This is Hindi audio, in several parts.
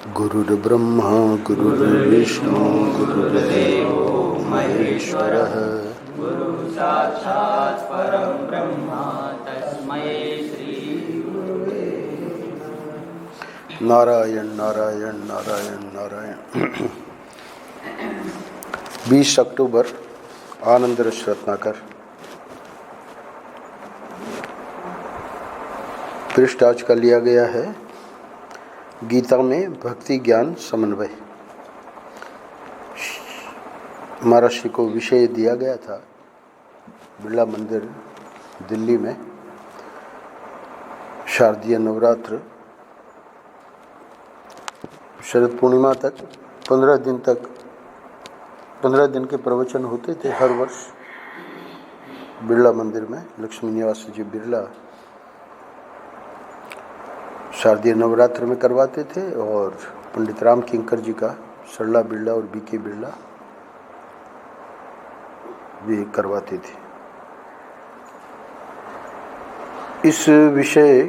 गुरुर्ब्रह्मा गुरुर्विष्णु गुरुर्देवो महेश्वरः। गुरु साक्षात् परं ब्रह्म तस्मै श्री गुरुवे। नारायण नारायण नारायण नारायण। 20 अक्टूबर आनंद रस रत्नाकर। पृष्ठ आज का लिया गया है गीता में भक्ति ज्ञान समन्वय। महर्षि को विषय दिया गया था बिरला मंदिर दिल्ली में शारदीय नवरात्र शरद पूर्णिमा तक 15 दिन के प्रवचन होते थे हर वर्ष बिरला मंदिर में। लक्ष्मी निवास जी बिरला शारदीय नवरात्र में करवाते थे और पंडित राम किंकर जी का सरला बिरला और बीके बिरला भी करवाते थे। इस विषय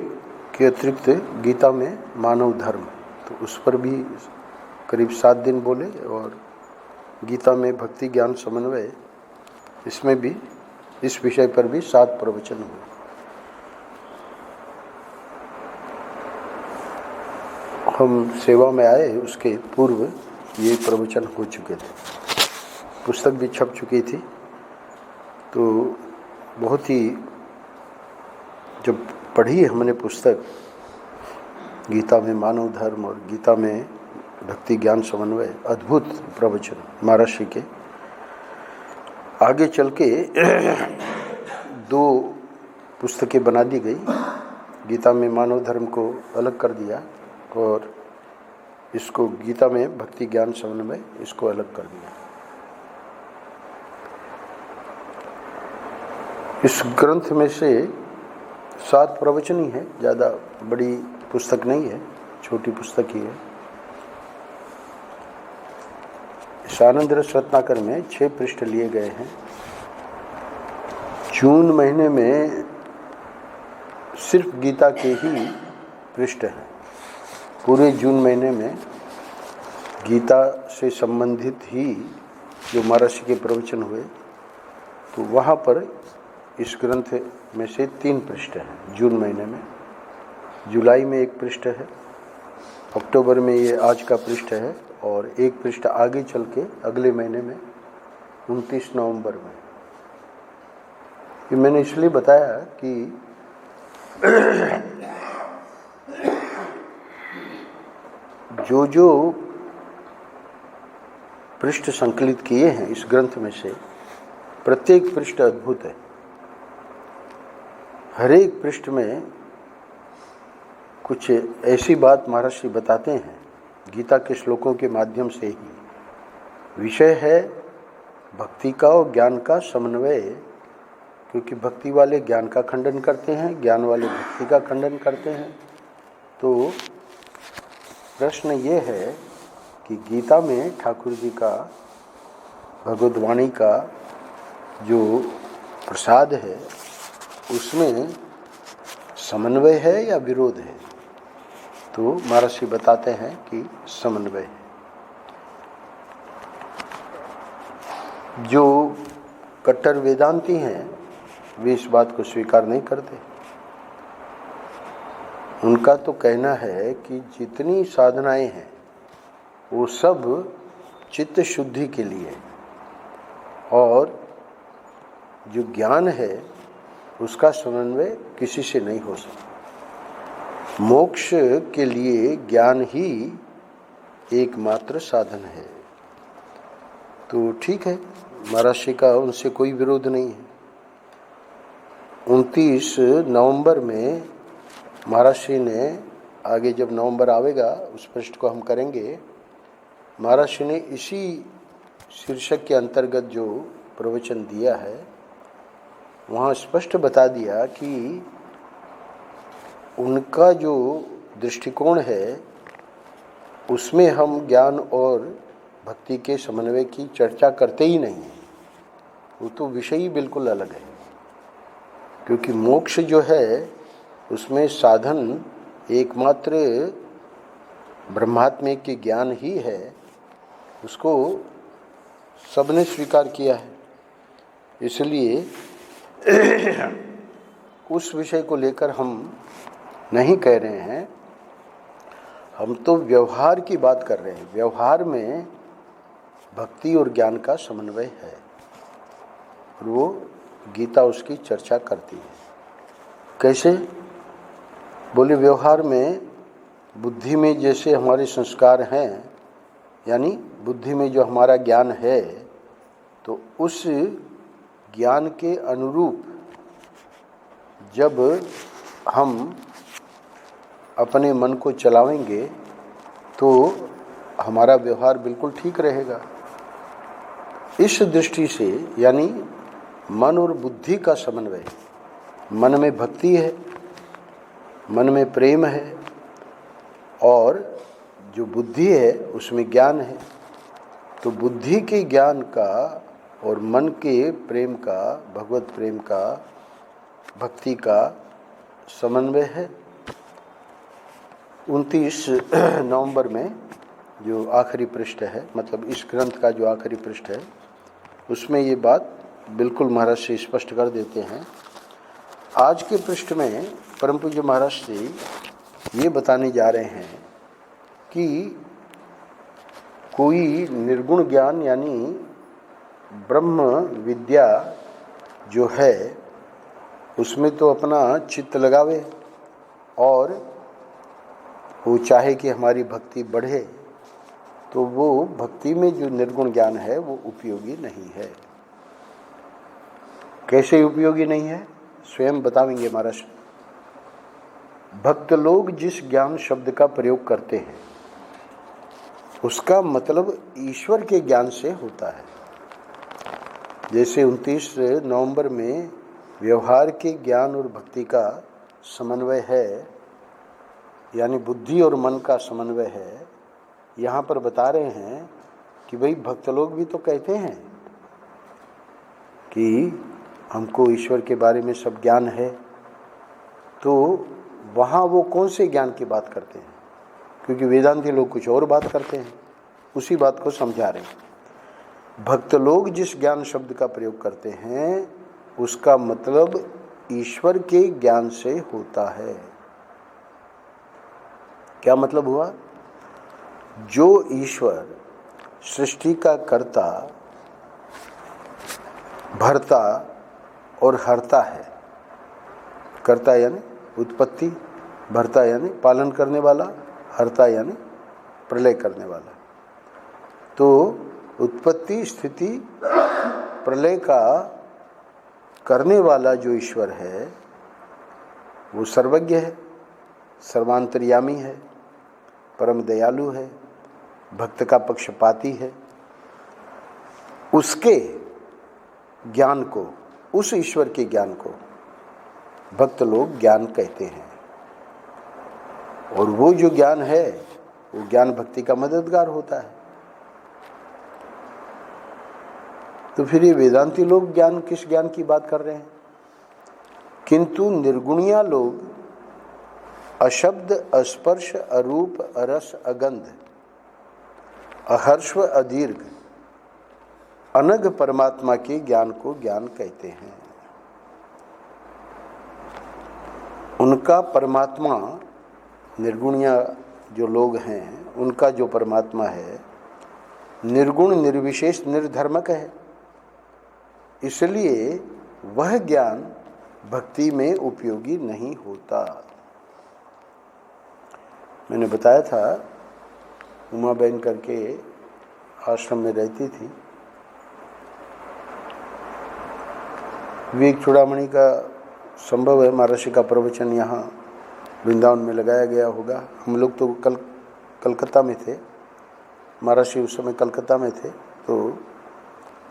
के अतिरिक्त गीता में मानव धर्म, तो उस पर भी करीब 7 दिन बोले और गीता में भक्ति ज्ञान समन्वय, इसमें भी इस विषय पर भी 7 प्रवचन हुए। हम सेवा में आए उसके पूर्व ये प्रवचन हो चुके थे, पुस्तक भी छप चुकी थी। तो बहुत ही जब पढ़ी हमने पुस्तक गीता में मानव धर्म और गीता में भक्ति ज्ञान समन्वय, अद्भुत प्रवचन महर्षि के। आगे चल के 2 पुस्तकें बना दी गई। गीता में मानव धर्म को अलग कर दिया और इसको गीता में भक्ति ज्ञान समन्वय इसको अलग कर दिया। इस ग्रंथ में से 7 प्रवचन ही है, ज़्यादा बड़ी पुस्तक नहीं है, छोटी पुस्तक ही है। इस आनंद रस रत्नाकर में 6 पृष्ठ लिए गए हैं। जून महीने में सिर्फ गीता के ही पृष्ठ हैं। पूरे जून महीने में गीता से संबंधित ही जो महर्षि के प्रवचन हुए, तो वहाँ पर इस ग्रंथ में से 3 पृष्ठ हैं जून महीने में। जुलाई में 1 पृष्ठ है, अक्टूबर में ये आज का पृष्ठ है और 1 पृष्ठ आगे चल के अगले महीने में 29 नवंबर में। ये मैंने इसलिए बताया कि जो पृष्ठ संकलित किए हैं इस ग्रंथ में से प्रत्येक पृष्ठ अद्भुत है। हर एक पृष्ठ में कुछ ऐसी बात महर्षि बताते हैं गीता के श्लोकों के माध्यम से ही। विषय है भक्ति का और ज्ञान का समन्वय, क्योंकि भक्ति वाले ज्ञान का खंडन करते हैं, ज्ञान वाले भक्ति का खंडन करते हैं। तो प्रश्न ये है कि गीता में ठाकुर जी का भगवद्वाणी का जो प्रसाद है उसमें समन्वय है या विरोध है? तो महर्षि बताते हैं कि समन्वय है। जो कट्टर वेदांती हैं वे इस बात को स्वीकार नहीं करते। उनका तो कहना है कि जितनी साधनाएं हैं वो सब चित्त शुद्धि के लिए, और जो ज्ञान है उसका समन्वय किसी से नहीं हो सकता। मोक्ष के लिए ज्ञान ही एकमात्र साधन है। तो ठीक है, महर्षि का उनसे कोई विरोध नहीं है। 29 नवंबर में महर्षि ने, आगे जब नवंबर आवेगा उस पृष्ठ को हम करेंगे, महर्षि ने इसी शीर्षक के अंतर्गत जो प्रवचन दिया है वहाँ स्पष्ट बता दिया कि उनका जो दृष्टिकोण है उसमें हम ज्ञान और भक्ति के समन्वय की चर्चा करते ही नहीं हैं। वो तो विषय ही बिल्कुल अलग है, क्योंकि मोक्ष जो है उसमें साधन एकमात्र ब्रह्मात्म के ज्ञान ही है, उसको सबने स्वीकार किया है। इसलिए उस विषय को लेकर हम नहीं कह रहे हैं, हम तो व्यवहार की बात कर रहे हैं। व्यवहार में भक्ति और ज्ञान का समन्वय है और वो गीता उसकी चर्चा करती है। कैसे? बोले व्यवहार में बुद्धि में जैसे हमारे संस्कार हैं, यानी बुद्धि में जो हमारा ज्ञान है, तो उस ज्ञान के अनुरूप जब हम अपने मन को चलाएंगे तो हमारा व्यवहार बिल्कुल ठीक रहेगा। इस दृष्टि से यानी मन और बुद्धि का समन्वय, मन में भक्ति है, मन में प्रेम है, और जो बुद्धि है उसमें ज्ञान है। तो बुद्धि के ज्ञान का और मन के प्रेम का, भगवत प्रेम का, भक्ति का समन्वय है। 29 नवंबर में जो आखिरी पृष्ठ है, मतलब इस ग्रंथ का जो आखिरी पृष्ठ है, उसमें ये बात बिल्कुल महाराज से स्पष्ट कर देते हैं। आज के पृष्ठ में परम पूज्य महाराज से ये बताने जा रहे हैं कि कोई निर्गुण ज्ञान यानी ब्रह्म विद्या जो है उसमें तो अपना चित्त लगावे और वो चाहे कि हमारी भक्ति बढ़े, तो वो भक्ति में जो निर्गुण ज्ञान है वो उपयोगी नहीं है। कैसे उपयोगी नहीं है स्वयं बताएंगे महाराज। भक्त लोग जिस ज्ञान शब्द का प्रयोग करते हैं उसका मतलब ईश्वर के ज्ञान से होता है। जैसे 29 नवंबर में व्यवहार के ज्ञान और भक्ति का समन्वय है, यानी बुद्धि और मन का समन्वय है। यहाँ पर बता रहे हैं कि भाई भक्त लोग भी तो कहते हैं कि हमको ईश्वर के बारे में सब ज्ञान है, तो वहाँ वो कौन से ज्ञान की बात करते हैं? क्योंकि वेदांती लोग कुछ और बात करते हैं, उसी बात को समझा रहे हैं। भक्त लोग जिस ज्ञान शब्द का प्रयोग करते हैं उसका मतलब ईश्वर के ज्ञान से होता है। क्या मतलब हुआ? जो ईश्वर सृष्टि का कर्ता, भरता और हरता है। कर्ता यानी उत्पत्ति, भरता यानी पालन करने वाला, हरता यानी प्रलय करने वाला। तो उत्पत्ति, स्थिति, प्रलय का करने वाला जो ईश्वर है वो सर्वज्ञ है, सर्वांतर्यामी है, परम दयालु है, भक्त का पक्षपाती है। उसके ज्ञान को, उस ईश्वर के ज्ञान को भक्त लोग ज्ञान कहते हैं। और वो जो ज्ञान है वो ज्ञान भक्ति का मददगार होता है। तो फिर ये वेदांती लोग ज्ञान, किस ज्ञान की बात कर रहे हैं? किंतु निर्गुणिया लोग अशब्द, अस्पर्श, अरूप, अरस, अगंध, अहर्ष, अदीर्घ, अनघ परमात्मा के ज्ञान को ज्ञान कहते हैं। उनका परमात्मा, निर्गुणिया जो लोग हैं उनका जो परमात्मा है निर्गुण, निर्विशेष, निर्धर्मक है। इसलिए वह ज्ञान भक्ति में उपयोगी नहीं होता। मैंने बताया था उमा बहन करके आश्रम में रहती थी। विवेक चूड़ामणि का संभव है महर्षि का प्रवचन यहाँ वृंदावन में लगाया गया होगा। हम लोग तो कलकत्ता में थे, महर्षि उस समय कलकत्ता में थे। तो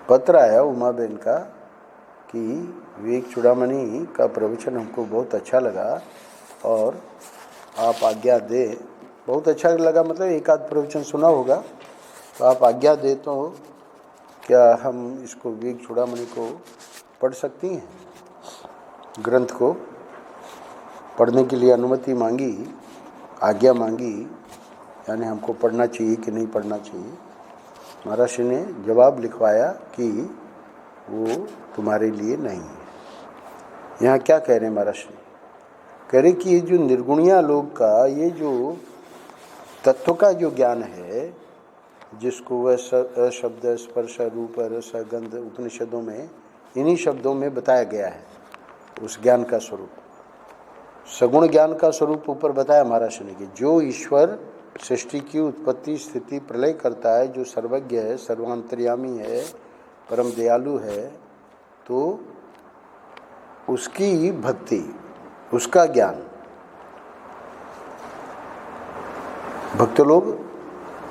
पत्र आया उमा बहन का कि विवेक चूड़ामणि का प्रवचन हमको बहुत अच्छा लगा और आप आज्ञा दे। बहुत अच्छा लगा मतलब एक आध प्रवचन सुना होगा, तो आप आज्ञा दे तो क्या हम इसको विवेक चूड़ामणि को पढ़ सकती हैं? ग्रंथ को पढ़ने के लिए अनुमति मांगी, आज्ञा मांगी। यानी हमको पढ़ना चाहिए कि नहीं पढ़ना चाहिए, महाराज ने जवाब लिखवाया कि वो तुम्हारे लिए नहीं है। यहाँ क्या कह रहे हैं महाराज ने? कह रहे कि ये जो निर्गुणिया लोग का ये जो तत्व का जो ज्ञान है, जिसको वह शब्द स्पर्श रूप रस गंध उपनिषदों में इन्हीं शब्दों में बताया गया है, उस ज्ञान का स्वरूप, सगुण ज्ञान का स्वरूप ऊपर बताया महाराज ने कि जो ईश्वर सृष्टि की उत्पत्ति स्थिति प्रलय करता है, जो सर्वज्ञ है, सर्वांतर्यामी है, परम दयालु है, तो उसकी भक्ति, उसका ज्ञान भक्त लोग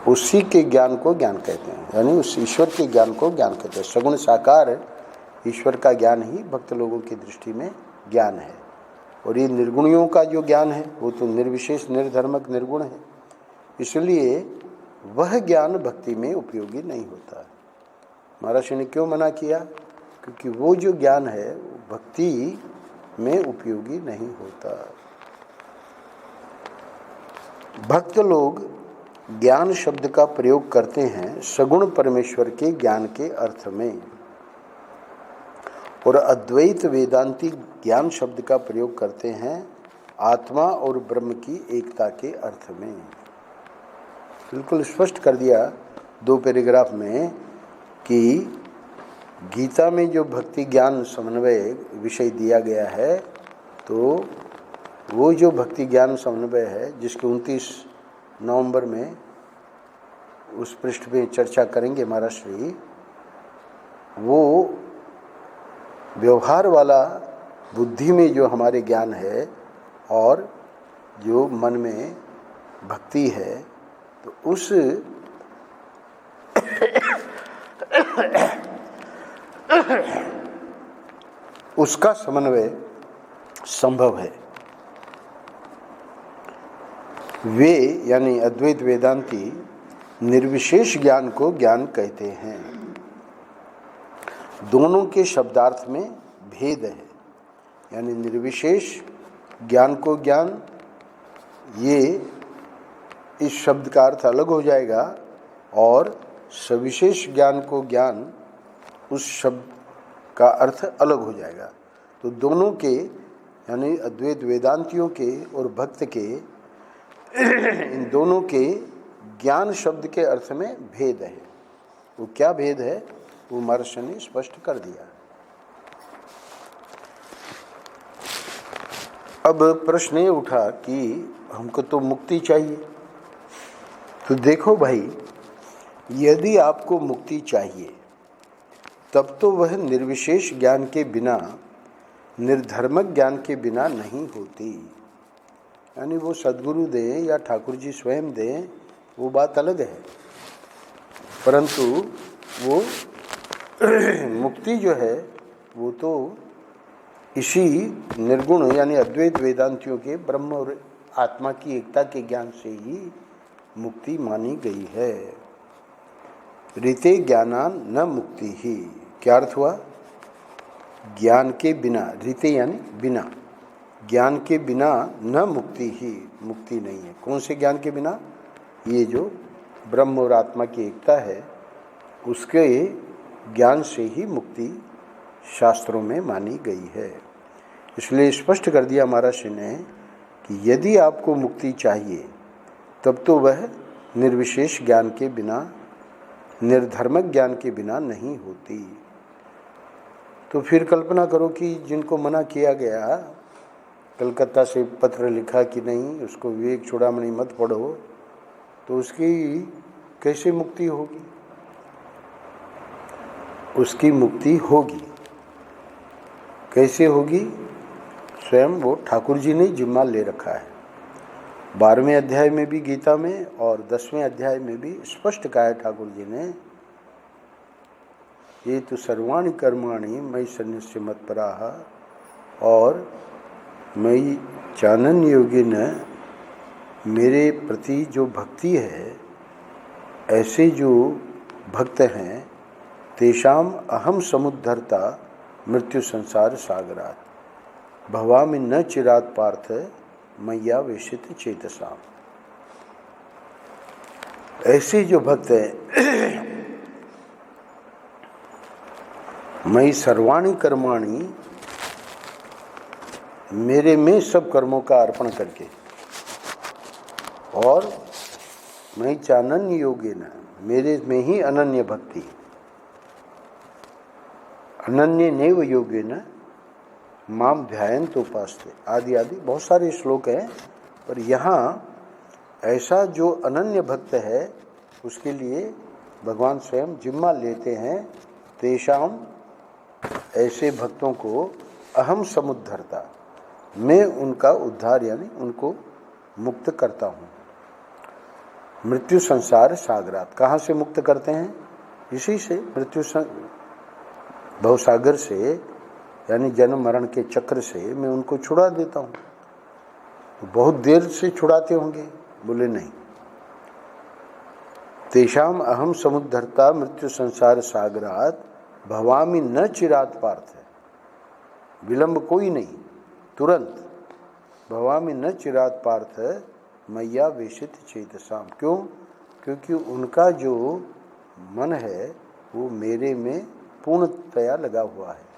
उसी के ज्ञान को ज्ञान कहते हैं, यानी उस ईश्वर के ज्ञान को ज्ञान कहते हैं। सगुण साकार ईश्वर का ज्ञान ही भक्त लोगों की दृष्टि में ज्ञान है। और ये निर्गुणियों का जो ज्ञान है वो तो निर्विशेष निर्धर्मक निर्गुण है, इसलिए वह ज्ञान भक्ति में उपयोगी नहीं होता है। महाराज ने क्यों मना किया? क्योंकि वो जो ज्ञान है भक्ति में उपयोगी नहीं होता। भक्त लोग ज्ञान शब्द का प्रयोग करते हैं सगुण परमेश्वर के ज्ञान के अर्थ में, और अद्वैत वेदांती ज्ञान शब्द का प्रयोग करते हैं आत्मा और ब्रह्म की एकता के अर्थ में। बिल्कुल स्पष्ट कर दिया 2 पैराग्राफ में कि गीता में जो भक्ति ज्ञान समन्वय विषय दिया गया है, तो वो जो भक्ति ज्ञान समन्वय है जिसके 29 नवंबर में उस पृष्ठ पे चर्चा करेंगे महाराज श्री, वो व्यवहार वाला बुद्धि में जो हमारे ज्ञान है और जो मन में भक्ति है, तो उस उसका समन्वय संभव है। वे यानी अद्वैत वेदांती निर्विशेष ज्ञान को ज्ञान कहते हैं। दोनों के शब्दार्थ में भेद है, यानी निर्विशेष ज्ञान को ज्ञान, ये इस शब्द का अर्थ अलग हो जाएगा, और सविशेष ज्ञान को ज्ञान उस शब्द का अर्थ अलग हो जाएगा। तो दोनों के यानी अद्वैत वेदांतियों के और भक्त के इन दोनों के ज्ञान शब्द के अर्थ में भेद है। वो क्या भेद है वो महर्षि ने स्पष्ट कर दिया। अब प्रश्न ये उठा कि हमको तो मुक्ति चाहिए। तो देखो भाई, यदि आपको मुक्ति चाहिए तब तो वह निर्विशेष ज्ञान के बिना, निर्धर्मक ज्ञान के बिना नहीं होती। यानी वो सद्गुरु दें या ठाकुर जी स्वयं दें, वो बात अलग है, परंतु वो मुक्ति जो है वो तो इसी निर्गुण यानी अद्वैत वेदांतियों के ब्रह्म और आत्मा की एकता के ज्ञान से ही मुक्ति मानी गई है। ऋते ज्ञानान न मुक्ति ही, क्या अर्थ हुआ? ज्ञान के बिना, ऋते यानी बिना, ज्ञान के बिना न मुक्ति ही, मुक्ति नहीं है। कौन से ज्ञान के बिना? ये जो ब्रह्म और आत्मा की एकता है उसके ज्ञान से ही मुक्ति शास्त्रों में मानी गई है। इसलिए स्पष्ट कर दिया महाराज ने कि यदि आपको मुक्ति चाहिए तब तो वह निर्विशेष ज्ञान के बिना, निर्धर्मक ज्ञान के बिना नहीं होती। तो फिर कल्पना करो कि जिनको मना किया गया, कलकत्ता से पत्र लिखा कि नहीं उसको विवेक चूड़ामणि मत पढ़ो, तो उसकी कैसे मुक्ति होगी? उसकी मुक्ति होगी, कैसे होगी? स्वयं वो ठाकुर जी ने जिम्मा ले रखा है। 12वें अध्याय में भी गीता में और 10वें अध्याय में भी स्पष्ट कहा है ठाकुर जी ने, ये तो सर्वाणि कर्माणि मयि सन्न्यस्य मत्पराः, और मयि चानन योगिन, मेरे प्रति जो भक्ति है, ऐसे जो भक्त हैं, तेषाम अहम समुद्धर्ता मृत्यु संसार सागरात्, भवामि न चिरात् पार्थ मय्या वेशित चेतसाम। ऐसे जो भक्त है, मई सर्वाणी कर्माणि, मेरे में सब कर्मों का अर्पण करके, और मई चानन्य योगेन, मेरे में ही अनन्य भक्ति, अनन्य नैव योगेन माम ध्यायन्त उपास्ते, आदि आदि बहुत सारे श्लोक हैं। पर यहाँ ऐसा जो अनन्य भक्त है उसके लिए भगवान स्वयं जिम्मा लेते हैं। तेषाम, ऐसे भक्तों को अहम समुद्धरता, मैं उनका उद्धार यानी उनको मुक्त करता हूँ। मृत्यु संसार सागरात, कहाँ से मुक्त करते हैं? इसी से, मृत्यु भवसागर से, यानी जन्म मरण के चक्र से मैं उनको छुड़ा देता हूँ। तो बहुत देर से छुड़ाते होंगे, बोले नहीं। तेषाम अहम समुद्धरता मृत्यु संसार सागरात भवामि न चिरात पार्थ, है विलंब कोई नहीं, तुरंत। भवामि न चिरात पार्थ मैया वेशित चेतसाम, क्यों? क्योंकि उनका जो मन है वो मेरे में पूर्णतया लगा हुआ है।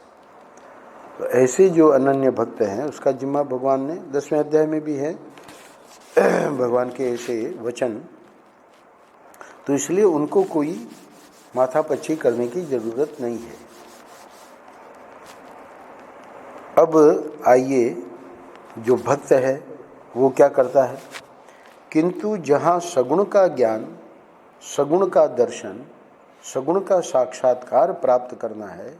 तो ऐसे जो अनन्य भक्त हैं उसका जिम्मा भगवान ने 10वें अध्याय में भी है, भगवान के ऐसे वचन। तो इसलिए उनको कोई माथापच्ची करने की जरूरत नहीं है। अब आइए, जो भक्त है वो क्या करता है? किंतु जहाँ सगुण का ज्ञान, सगुण का दर्शन, सगुण का साक्षात्कार प्राप्त करना है,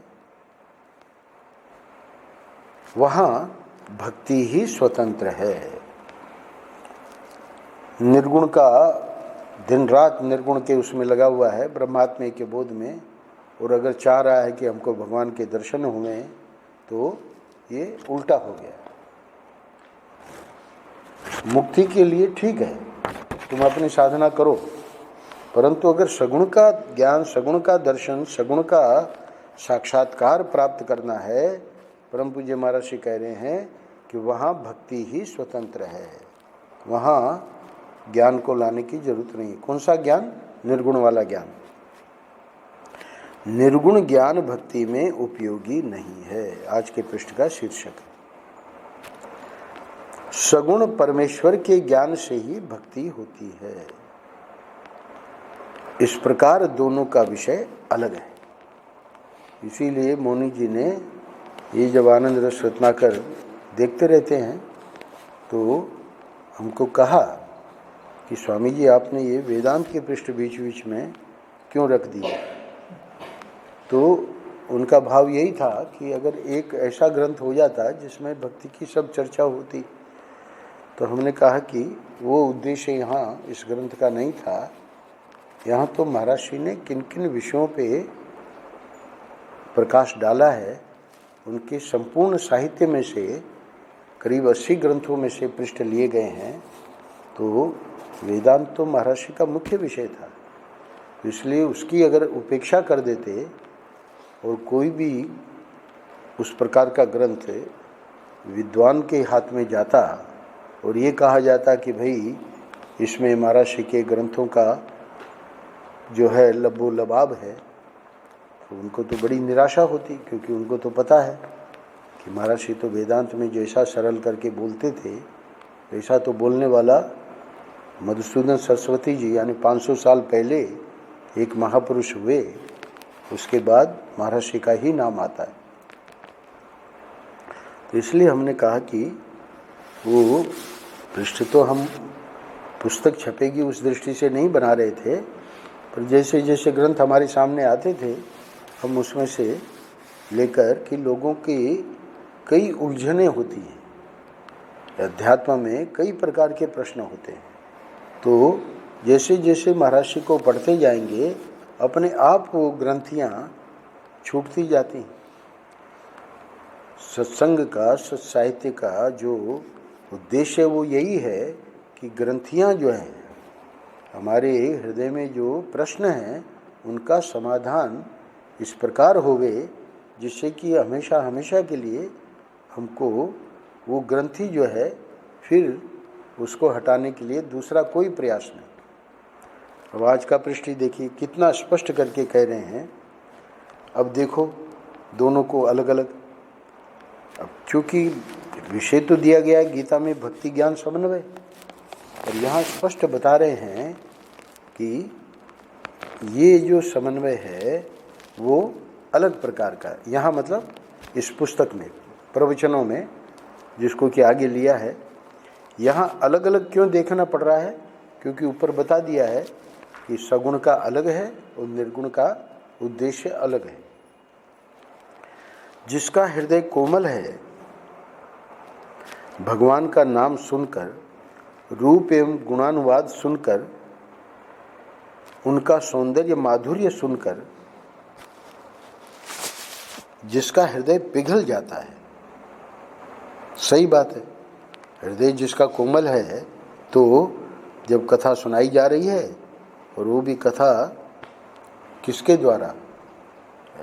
वहाँ भक्ति ही स्वतंत्र है। निर्गुण का दिन रात निर्गुण के उसमें लगा हुआ है, ब्रह्मात्मे के बोध में, और अगर चाह रहा है कि हमको भगवान के दर्शन हुए, तो ये उल्टा हो गया। मुक्ति के लिए ठीक है, तुम अपनी साधना करो, परंतु अगर सगुण का ज्ञान, सगुण का दर्शन, सगुण का साक्षात्कार प्राप्त करना है, परम पूज्य महाराज जी कह रहे हैं कि वहाँ भक्ति ही स्वतंत्र है, वहाँ ज्ञान को लाने की जरूरत नहीं है। कौन सा ज्ञान? निर्गुण वाला ज्ञान। निर्गुण ज्ञान भक्ति में उपयोगी नहीं है, आज के पृष्ठ का शीर्षक है। सगुण परमेश्वर के ज्ञान से ही भक्ति होती है। इस प्रकार दोनों का विषय अलग है। इसीलिए मौनी जी ने ये जब आनंद रस रत्नाकर देखते रहते हैं तो हमको कहा कि स्वामी जी आपने ये वेदांत के पृष्ठ बीच बीच में क्यों रख दिए? तो उनका भाव यही था कि अगर एक ऐसा ग्रंथ हो जाता जिसमें भक्ति की सब चर्चा होती, तो हमने कहा कि वो उद्देश्य यहाँ इस ग्रंथ का नहीं था। यहाँ तो महाराज जी ने किन किन विषयों पे प्रकाश डाला है, उनके संपूर्ण साहित्य में से करीब 80 ग्रंथों में से पृष्ठ लिए गए हैं। तो वेदांत तो महर्षि का मुख्य विषय था, इसलिए उसकी अगर उपेक्षा कर देते और कोई भी उस प्रकार का ग्रंथ विद्वान के हाथ में जाता और ये कहा जाता कि भाई इसमें महर्षि के ग्रंथों का जो है लबो लबाब है, तो उनको तो बड़ी निराशा होती, क्योंकि उनको तो पता है कि महर्षि तो वेदांत में जैसा सरल करके बोलते थे वैसा तो बोलने वाला मधुसूदन सरस्वती जी यानी 500 साल पहले एक महापुरुष हुए, उसके बाद महर्षि का ही नाम आता है। तो इसलिए हमने कहा कि वो पृष्ठ तो हम पुस्तक छपेगी उस दृष्टि से नहीं बना रहे थे, पर जैसे जैसे ग्रंथ हमारे सामने आते थे हम उसमें से लेकर कि लोगों की कई उलझनें होती हैं, अध्यात्म में कई प्रकार के प्रश्न होते हैं। तो जैसे जैसे महर्षि को पढ़ते जाएंगे अपने आप वो ग्रंथियाँ छूटती जाती हैं। सत्संग का, सत्साहित्य का जो उद्देश्य वो यही है कि ग्रंथियाँ जो हैं हमारे हृदय में जो प्रश्न हैं उनका समाधान इस प्रकार होवे जिससे कि हमेशा हमेशा के लिए हमको वो ग्रंथि जो है फिर उसको हटाने के लिए दूसरा कोई प्रयास नहीं। अब आज का पृष्ठ देखिए कितना स्पष्ट करके कह रहे हैं। अब देखो दोनों को अलग अलग, अब चूँकि विषय तो दिया गया है गीता में भक्ति ज्ञान समन्वय, और यहाँ स्पष्ट बता रहे हैं कि ये जो समन्वय है वो अलग प्रकार का, यहाँ मतलब इस पुस्तक में प्रवचनों में जिसको कि आगे लिया है, यहाँ अलग अलग क्यों देखना पड़ रहा है, क्योंकि ऊपर बता दिया है कि सगुण का अलग है और निर्गुण का उद्देश्य अलग है। जिसका हृदय कोमल है, भगवान का नाम सुनकर, रूप एवं गुणानुवाद सुनकर, उनका सौंदर्य माधुर्य सुनकर जिसका हृदय पिघल जाता है, सही बात है, हृदय जिसका कोमल है, तो जब कथा सुनाई जा रही है, और वो भी कथा किसके द्वारा,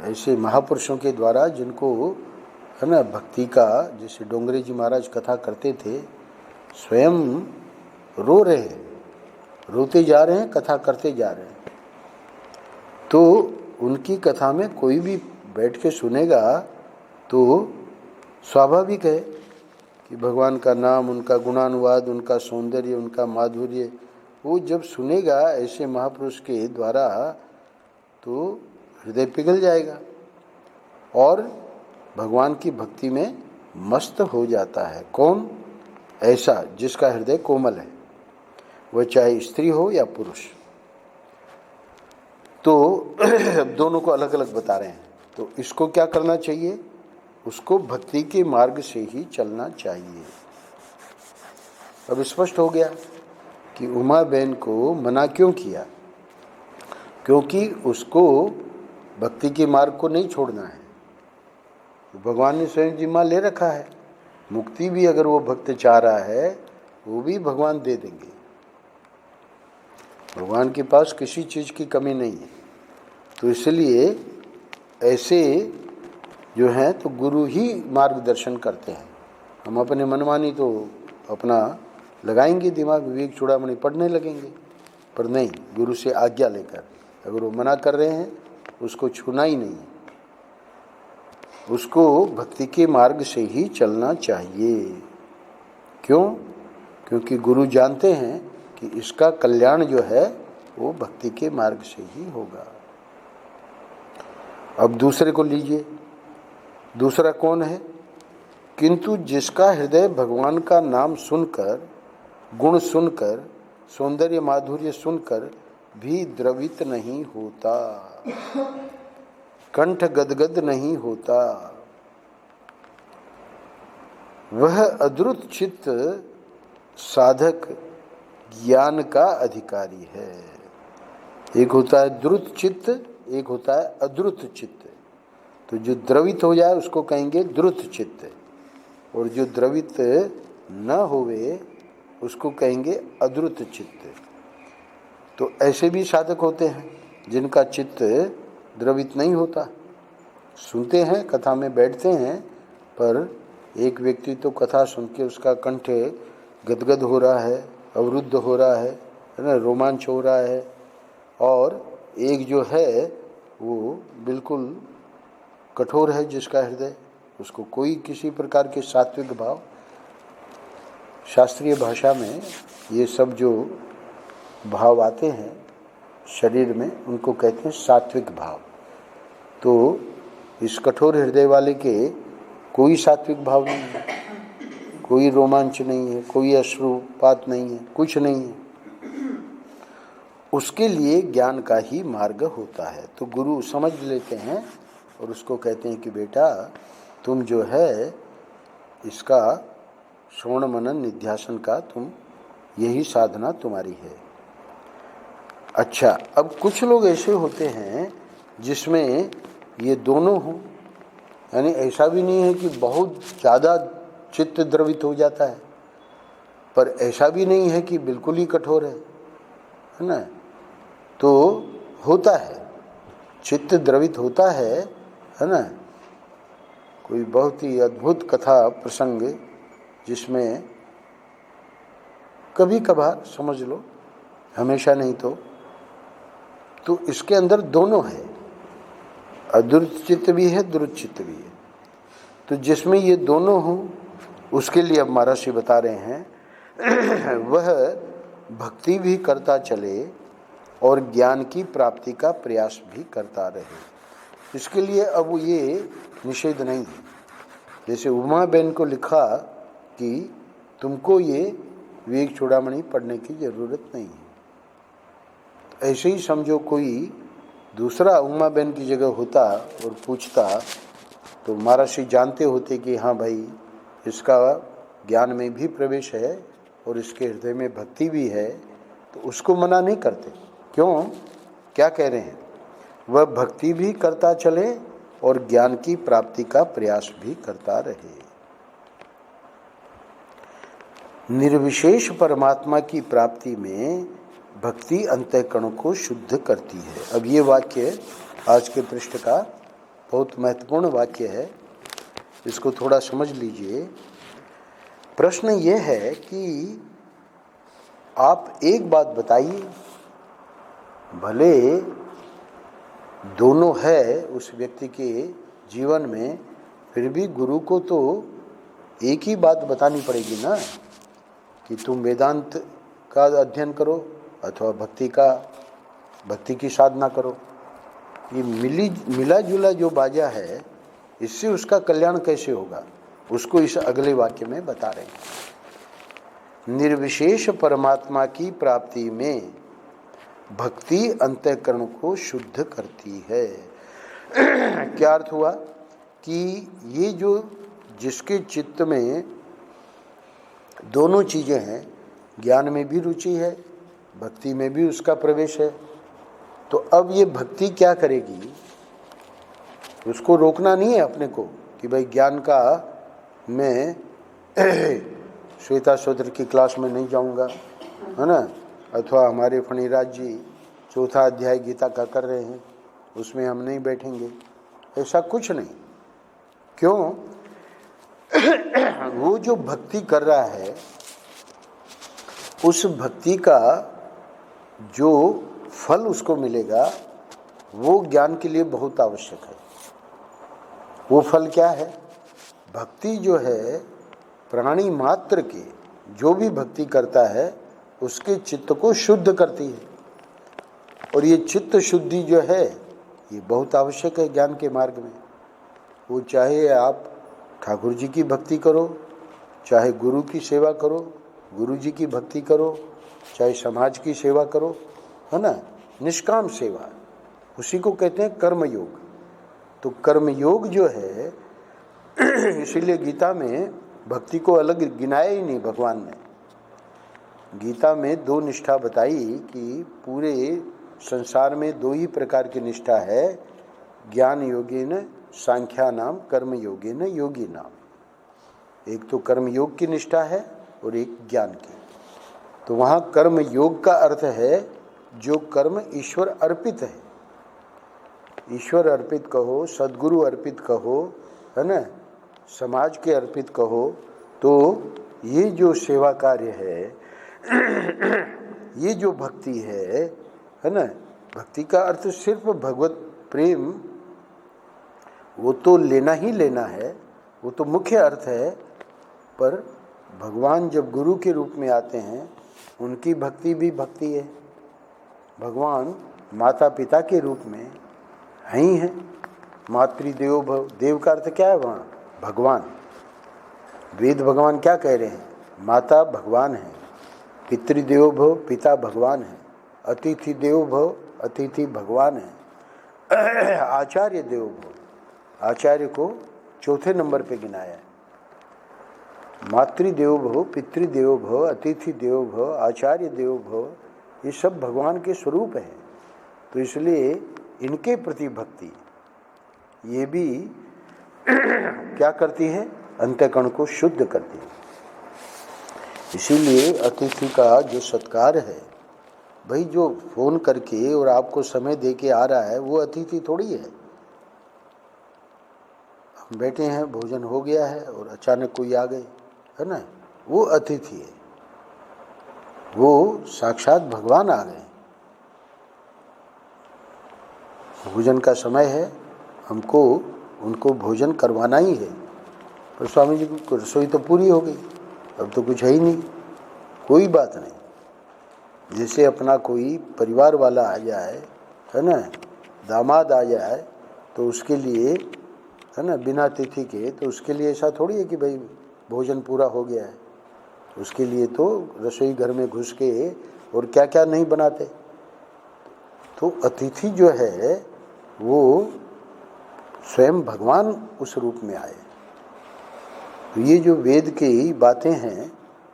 ऐसे महापुरुषों के द्वारा जिनको है ना भक्ति का, जैसे डोंगरे जी महाराज कथा करते थे, स्वयं रो रहे हैं, रोते जा रहे हैं, कथा करते जा रहे हैं, तो उनकी कथा में कोई भी बैठ के सुनेगा तो स्वाभाविक है कि भगवान का नाम, उनका गुणानुवाद, उनका सौंदर्य, उनका माधुर्य, वो जब सुनेगा ऐसे महापुरुष के द्वारा तो हृदय पिघल जाएगा और भगवान की भक्ति में मस्त हो जाता है। कौन? ऐसा जिसका हृदय कोमल है, वह चाहे स्त्री हो या पुरुष। तो दोनों को अलग अलग बता रहे हैं। तो इसको क्या करना चाहिए? उसको भक्ति के मार्ग से ही चलना चाहिए। अब स्पष्ट हो गया कि उमा बहन को मना क्यों किया, क्योंकि उसको भक्ति के मार्ग को नहीं छोड़ना है। भगवान ने स्वयं जिम्मा ले रखा है, मुक्ति भी अगर वो भक्त चाह रहा है वो भी भगवान दे देंगे। भगवान के पास किसी चीज़ की कमी नहीं है। तो इसलिए ऐसे जो हैं तो गुरु ही मार्गदर्शन करते हैं। हम अपने मनमानी तो अपना लगाएंगे दिमाग, विवेक चूड़ामणि पढ़ने लगेंगे, पर नहीं, गुरु से आज्ञा लेकर। अगर वो मना कर रहे हैं उसको छूना ही नहीं है, उसको भक्ति के मार्ग से ही चलना चाहिए। क्यों? क्योंकि गुरु जानते हैं कि इसका कल्याण जो है वो भक्ति के मार्ग से ही होगा। अब दूसरे को लीजिए। दूसरा कौन है? किंतु जिसका हृदय भगवान का नाम सुनकर, गुण सुनकर, सौंदर्य माधुर्य सुनकर भी द्रवित नहीं होता, कंठ गदगद नहीं होता, वह अद्रुत चित्त साधक ज्ञान का अधिकारी है। एक होता है द्रुत चित्त, एक होता है अद्रुत चित्त। तो जो द्रवित हो जाए उसको कहेंगे द्रुत चित्त, और जो द्रवित न होवे उसको कहेंगे अद्रुत चित्त। तो ऐसे भी साधक होते हैं जिनका चित्त द्रवित नहीं होता। सुनते हैं, कथा में बैठते हैं, पर एक व्यक्ति तो कथा सुन के उसका कंठ गदगद हो रहा है, अवरुद्ध हो रहा है ना, रोमांच हो रहा है, और एक जो है वो बिल्कुल कठोर है जिसका हृदय, उसको कोई किसी प्रकार के सात्विक भाव, शास्त्रीय भाषा में ये सब जो भाव आते हैं शरीर में उनको कहते हैं सात्विक भाव। तो इस कठोर हृदय वाले के कोई सात्विक भाव नहीं है, कोई रोमांच नहीं है, कोई अश्रुपात नहीं है, कुछ नहीं है। उसके लिए ज्ञान का ही मार्ग होता है। तो गुरु समझ लेते हैं और उसको कहते हैं कि बेटा तुम जो है इसका श्रवण मनन निध्यासन का तुम यही साधना तुम्हारी है। अच्छा, अब कुछ लोग ऐसे होते हैं जिसमें ये दोनों हों, यानी ऐसा भी नहीं है कि बहुत ज़्यादा चित्त द्रवित हो जाता है, पर ऐसा भी नहीं है कि बिल्कुल ही कठोर है ना। तो होता है, चित्त द्रवित होता है ना। कोई बहुत ही अद्भुत कथा प्रसंग जिसमें कभी कभार समझ लो, हमेशा नहीं, तो तो इसके अंदर दोनों है, अद्रुत चित्त भी है, द्रुत चित्त भी है। तो जिसमें ये दोनों हों उसके लिए अब महर्षि बता रहे हैं वह भक्ति भी करता चले और ज्ञान की प्राप्ति का प्रयास भी करता रहे। इसके लिए अब ये निषेध नहीं है। जैसे उमा बहन को लिखा कि तुमको ये विवेक चूड़ामणि पढ़ने की जरूरत नहीं है, ऐसे ही समझो कोई दूसरा उमा बहन की जगह होता और पूछता तो महर्षि जानते होते कि हाँ भाई इसका ज्ञान में भी प्रवेश है और इसके हृदय में भक्ति भी है, तो उसको मना नहीं करते। क्यों? क्या कह रहे हैं? वह भक्ति भी करता चले और ज्ञान की प्राप्ति का प्रयास भी करता रहे। निर्विशेष परमात्मा की प्राप्ति में भक्ति अंतःकरण को शुद्ध करती है। अब ये वाक्य आज के पृष्ठ का बहुत महत्वपूर्ण वाक्य है, इसको थोड़ा समझ लीजिए। प्रश्न ये है कि आप एक बात बताइए, भले दोनों है उस व्यक्ति के जीवन में, फिर भी गुरु को तो एक ही बात बतानी पड़ेगी ना कि तुम वेदांत का अध्ययन करो अथवा भक्ति की साधना करो। ये मिला जुला जो बाजा है, इससे उसका कल्याण कैसे होगा, उसको इस अगले वाक्य में बता रहे हैं। निर्विशेष परमात्मा की प्राप्ति में भक्ति अंतःकरण को शुद्ध करती है। क्या अर्थ हुआ कि ये जो जिसके चित्त में दोनों चीजें हैं, ज्ञान में भी रुचि है, भक्ति में भी उसका प्रवेश है, तो अब ये भक्ति क्या करेगी? उसको रोकना नहीं है अपने को कि भाई ज्ञान का मैं श्वेता शोधर की क्लास में नहीं जाऊंगा, है ना, अथवा हमारे फणिराज जी 4था अध्याय गीता का कर रहे हैं उसमें हम नहीं बैठेंगे, ऐसा कुछ नहीं। क्यों? वो जो भक्ति कर रहा है उस भक्ति का जो फल उसको मिलेगा वो ज्ञान के लिए बहुत आवश्यक है। वो फल क्या है? भक्ति जो है प्राणी मात्र के जो भी भक्ति करता है उसके चित्त को शुद्ध करती है, और ये चित्त शुद्धि जो है ये बहुत आवश्यक है ज्ञान के मार्ग में। वो चाहे आप ठाकुर जी की भक्ति करो, चाहे गुरु की सेवा करो, गुरु जी की भक्ति करो, चाहे समाज की सेवा करो, है ना, निष्काम सेवा, उसी को कहते हैं कर्मयोग। तो कर्मयोग जो है इसीलिए गीता में भक्ति को अलग गिनाया ही नहीं भगवान ने। गीता में दो निष्ठा बताई कि पूरे संसार में दो ही प्रकार की निष्ठा है, ज्ञान योगेन सांख्या नाम, कर्म योगेन योगी नाम। एक तो कर्म योग की निष्ठा है और एक ज्ञान की। तो वहाँ कर्म योग का अर्थ है जो कर्म ईश्वर अर्पित है, ईश्वर अर्पित कहो, सद्गुरु अर्पित कहो, है ना, समाज के अर्पित कहो। तो ये जो सेवा कार्य है ये जो भक्ति है ना, भक्ति का अर्थ सिर्फ भगवत प्रेम, वो तो लेना ही लेना है, वो तो मुख्य अर्थ है। पर भगवान जब गुरु के रूप में आते हैं उनकी भक्ति भी भक्ति है। भगवान माता पिता के रूप में है ही है। मातृदेवो भव, देव का अर्थ क्या है वहाँ? भगवान। वेद भगवान क्या कह रहे हैं? माता भगवान है, पितृदेवो भव, पिता भगवान है, अतिथि देवो भव, अतिथि भगवान है, आचार्य देवो भव, आचार्य को चौथे नंबर पे गिनाया है। मातृदेवो भव, पितृदेवो भव, अतिथि देवो भव, आचार्य देवो भव, ये सब भगवान के स्वरूप हैं। तो इसलिए इनके प्रति भक्ति ये भी क्या करती है? अंतःकरण को शुद्ध करती है। इसीलिए अतिथि का जो सत्कार है, भाई जो फोन करके और आपको समय दे के आ रहा है वो अतिथि थोड़ी है। हम बैठे हैं, भोजन हो गया है और अचानक कोई आ गए, है ना, वो अतिथि है, वो साक्षात भगवान आ गए। भोजन का समय है, हमको उनको भोजन करवाना ही है। पर स्वामी जी की रसोई तो पूरी हो गई, अब तो कुछ है ही नहीं। कोई बात नहीं, जैसे अपना कोई परिवार वाला आ जाए, है ना, दामाद आ जाए, तो उसके लिए, है ना, बिना तिथि के, तो उसके लिए ऐसा थोड़ी है कि भाई भोजन पूरा हो गया है। उसके लिए तो रसोई घर में घुस के और क्या क्या नहीं बनाते। तो अतिथि जो है वो स्वयं भगवान उस रूप में आए। तो ये जो वेद की बातें हैं,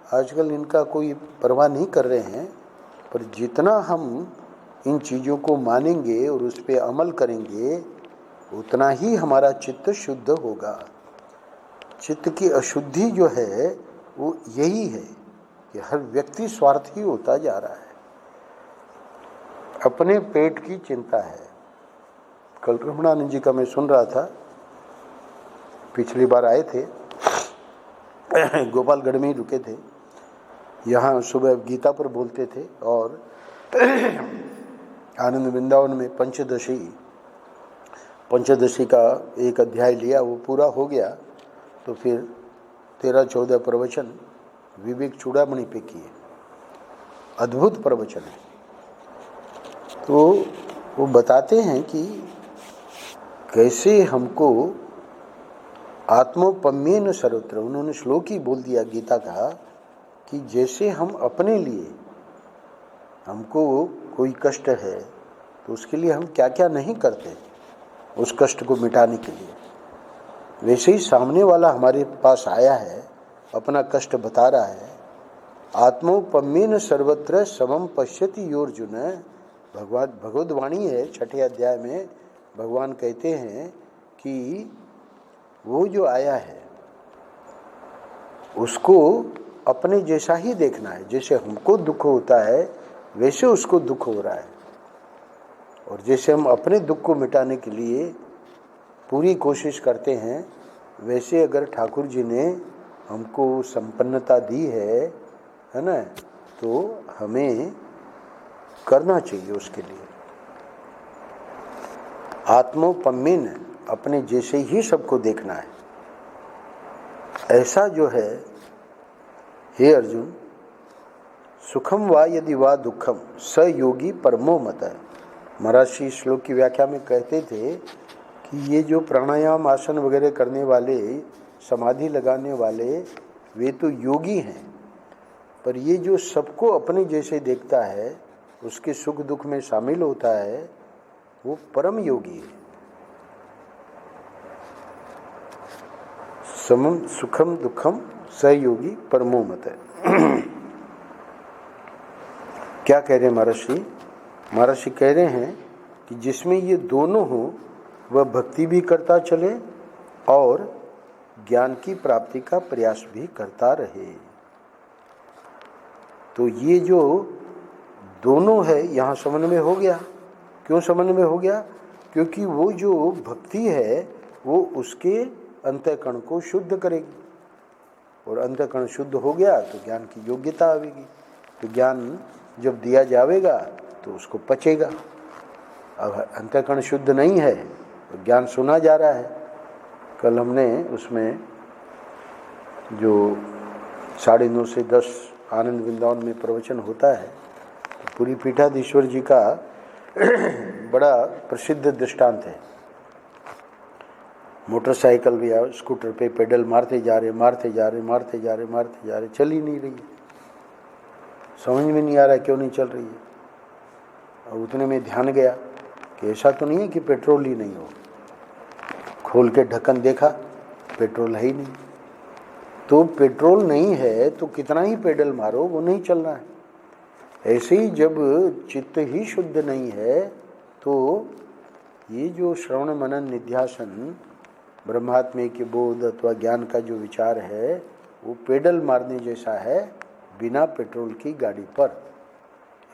आजकल इनका कोई परवाह नहीं कर रहे हैं, पर जितना हम इन चीज़ों को मानेंगे और उस पर अमल करेंगे, उतना ही हमारा चित्त शुद्ध होगा। चित्त की अशुद्धि जो है वो यही है कि हर व्यक्ति स्वार्थी होता जा रहा है, अपने पेट की चिंता है। कल रमणानंद जी का मैं सुन रहा था, पिछली बार आए थे, गोपालगढ़ में ही रुके थे। यहाँ सुबह गीता पर बोलते थे और आनंद वृंदावन में पंचदशी का एक अध्याय लिया, वो पूरा हो गया। तो फिर 13-14 प्रवचन विवेक चूड़ामणि पे किए, अद्भुत प्रवचन है। तो वो बताते हैं कि कैसे हमको आत्मोपम्येन सर्वत्र, उन्होंने श्लोक ही बोल दिया गीता का, कि जैसे हम अपने लिए, हमको कोई कष्ट है तो उसके लिए हम क्या क्या नहीं करते उस कष्ट को मिटाने के लिए, वैसे ही सामने वाला हमारे पास आया है, अपना कष्ट बता रहा है। आत्मोपम्येन सर्वत्र समम पश्यति योर्जुन, भगवद वाणी है 6 अध्याय में। भगवान कहते हैं कि वो जो आया है उसको अपने जैसा ही देखना है। जैसे हमको दुख होता है वैसे उसको दुख हो रहा है, और जैसे हम अपने दुख को मिटाने के लिए पूरी कोशिश करते हैं, वैसे अगर ठाकुर जी ने हमको संपन्नता दी है ना, तो हमें करना चाहिए उसके लिए। आत्मोपम्येन, अपने जैसे ही सबको देखना है। ऐसा जो है, हे अर्जुन, सुखम वा यदि वा दुखम स योगी परमो मत। महर्षि श्लोक की व्याख्या में कहते थे कि ये जो प्राणायाम आसन वगैरह करने वाले, समाधि लगाने वाले, वे तो योगी हैं, पर ये जो सबको अपने जैसे देखता है, उसके सुख दुख में शामिल होता है, वो परम योगी है। समम सुखम दुखम सहयोगी परमो मत है। क्या कह रहे हैं महर्षि? महर्षि कह रहे हैं कि जिसमें ये दोनों हो, वह भक्ति भी करता चले और ज्ञान की प्राप्ति का प्रयास भी करता रहे। तो ये जो दोनों है यहाँ समन्वय हो गया। क्यों समन्वय हो गया? क्योंकि वो जो भक्ति है वो उसके अंतःकरण को शुद्ध करेगी, और अंतःकरण शुद्ध हो गया तो ज्ञान की योग्यता आवेगी। तो ज्ञान जब दिया जाएगा तो उसको पचेगा। अब अंतःकरण शुद्ध नहीं है तो ज्ञान सुना जा रहा है। कल हमने उसमें जो 9:30 से 10 आनंद वृंदावन में प्रवचन होता है, तो पूरी पीठाधीश्वर जी का बड़ा प्रसिद्ध दृष्टांत है। मोटरसाइकिल या स्कूटर पे पेडल मारते जा रहे, चल ही नहीं रही है। समझ में नहीं आ रहा क्यों नहीं चल रही है। और उतने में ध्यान गया कि ऐसा तो नहीं है कि पेट्रोल ही नहीं हो। खोल के ढक्कन देखा, पेट्रोल है ही नहीं। तो पेट्रोल नहीं है तो कितना ही पेडल मारो, वो नहीं चलना है। ऐसे ही जब चित्त ही शुद्ध नहीं है तो ये जो श्रवण मनन निध्यासन, ब्रह्मात्म के बोध अथवा ज्ञान का जो विचार है, वो पेडल मारने जैसा है बिना पेट्रोल की गाड़ी पर।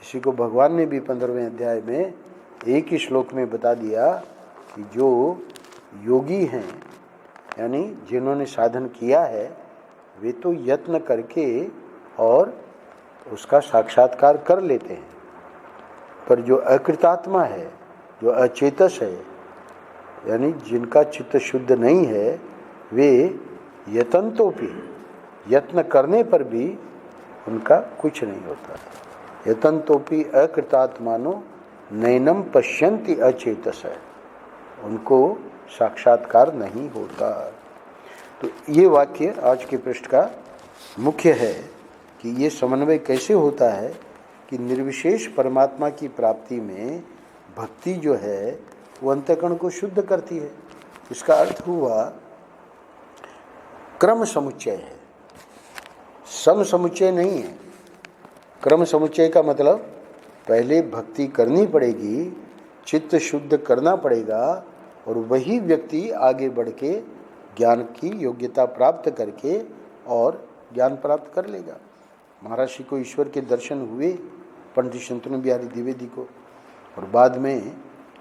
इसी को भगवान ने भी 15वें अध्याय में एक ही श्लोक में बता दिया कि जो योगी हैं, यानी जिन्होंने साधन किया है, वे तो यत्न करके और उसका साक्षात्कार कर लेते हैं, पर जो अकृतात्मा है जो अचेतस है, यानी जिनका चित्त शुद्ध नहीं है, वे यतंतोपि, यत्न करने पर भी उनका कुछ नहीं होता। यतंतोपि अकृतात्मानो नैनम पश्यन्ति अचेतस है, उनको साक्षात्कार नहीं होता। तो ये वाक्य आज के पृष्ठ का मुख्य है कि ये समन्वय कैसे होता है कि निर्विशेष परमात्मा की प्राप्ति में भक्ति जो है वो अंतःकरण को शुद्ध करती है। इसका अर्थ हुआ क्रम समुच्चय है, सम समुच्चय नहीं है। क्रम समुच्चय का मतलब पहले भक्ति करनी पड़ेगी, चित्त शुद्ध करना पड़ेगा, और वही व्यक्ति आगे बढ़ के ज्ञान की योग्यता प्राप्त करके और ज्ञान प्राप्त कर लेगा। महर्षि को ईश्वर के दर्शन हुए, पंडित शंतनु बिहारी द्विवेदी को, और बाद में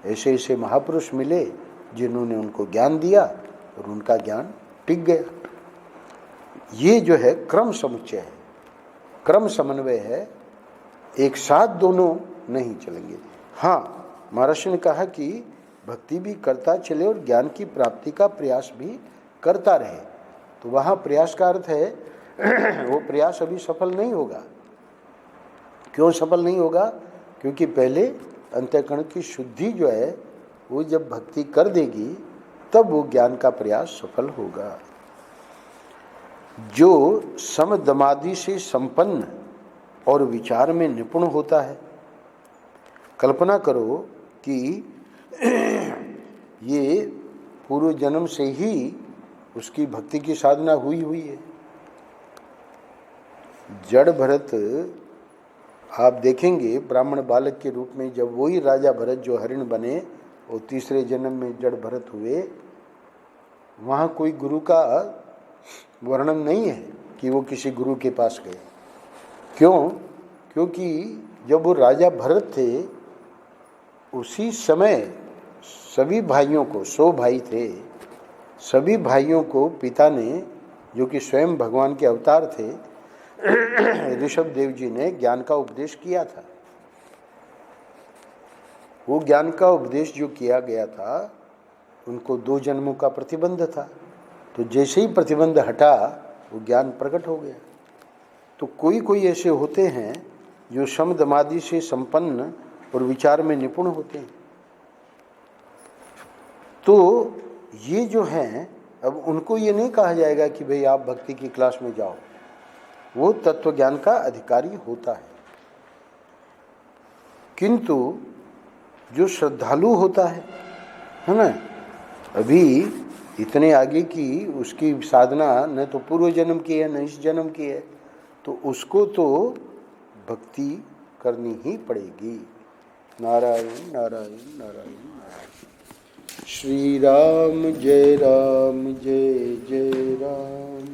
ऐसे ऐसे महापुरुष मिले जिन्होंने उनको ज्ञान दिया और उनका ज्ञान टिक गया। ये जो है क्रम समुच्चय है, क्रम समन्वय है, एक साथ दोनों नहीं चलेंगे। हाँ, महर्षि ने कहा कि भक्ति भी करता चले और ज्ञान की प्राप्ति का प्रयास भी करता रहे। तो वहाँ प्रयास का अर्थ है वो प्रयास अभी सफल नहीं होगा। क्यों सफल नहीं होगा? क्योंकि पहले अंतःकरण की शुद्धि जो है वो जब भक्ति कर देगी तब वो ज्ञान का प्रयास सफल होगा। जो समदमादि से संपन्न और विचार में निपुण होता है, कल्पना करो कि ये पूर्व जन्म से ही उसकी भक्ति की साधना हुई है। जड़ भरत आप देखेंगे ब्राह्मण बालक के रूप में, जब वही राजा भरत जो हरिण बने और तीसरे जन्म में जड़ भरत हुए, वहाँ कोई गुरु का वर्णन नहीं है कि वो किसी गुरु के पास गए। क्यों? क्योंकि जब वो राजा भरत थे उसी समय सभी भाइयों को, 100 भाई थे, सभी भाइयों को पिता ने, जो कि स्वयं भगवान के अवतार थे, ऋषभ देव जी ने ज्ञान का उपदेश किया था। वो ज्ञान का उपदेश जो किया गया था उनको 2 जन्मों का प्रतिबंध था, तो जैसे ही प्रतिबंध हटा वो ज्ञान प्रकट हो गया। तो कोई कोई ऐसे होते हैं जो समदमादि से संपन्न और विचार में निपुण होते हैं। तो ये जो हैं, अब उनको ये नहीं कहा जाएगा कि भाई आप भक्ति की क्लास में जाओ, वो तत्व ज्ञान का अधिकारी होता है। किंतु जो श्रद्धालु होता है ना, अभी इतने आगे की उसकी साधना न तो पूर्व जन्म की है न इस जन्म की है, तो उसको तो भक्ति करनी ही पड़ेगी। नारायण नारायण नारायण नारायण। श्री राम जय जय राम।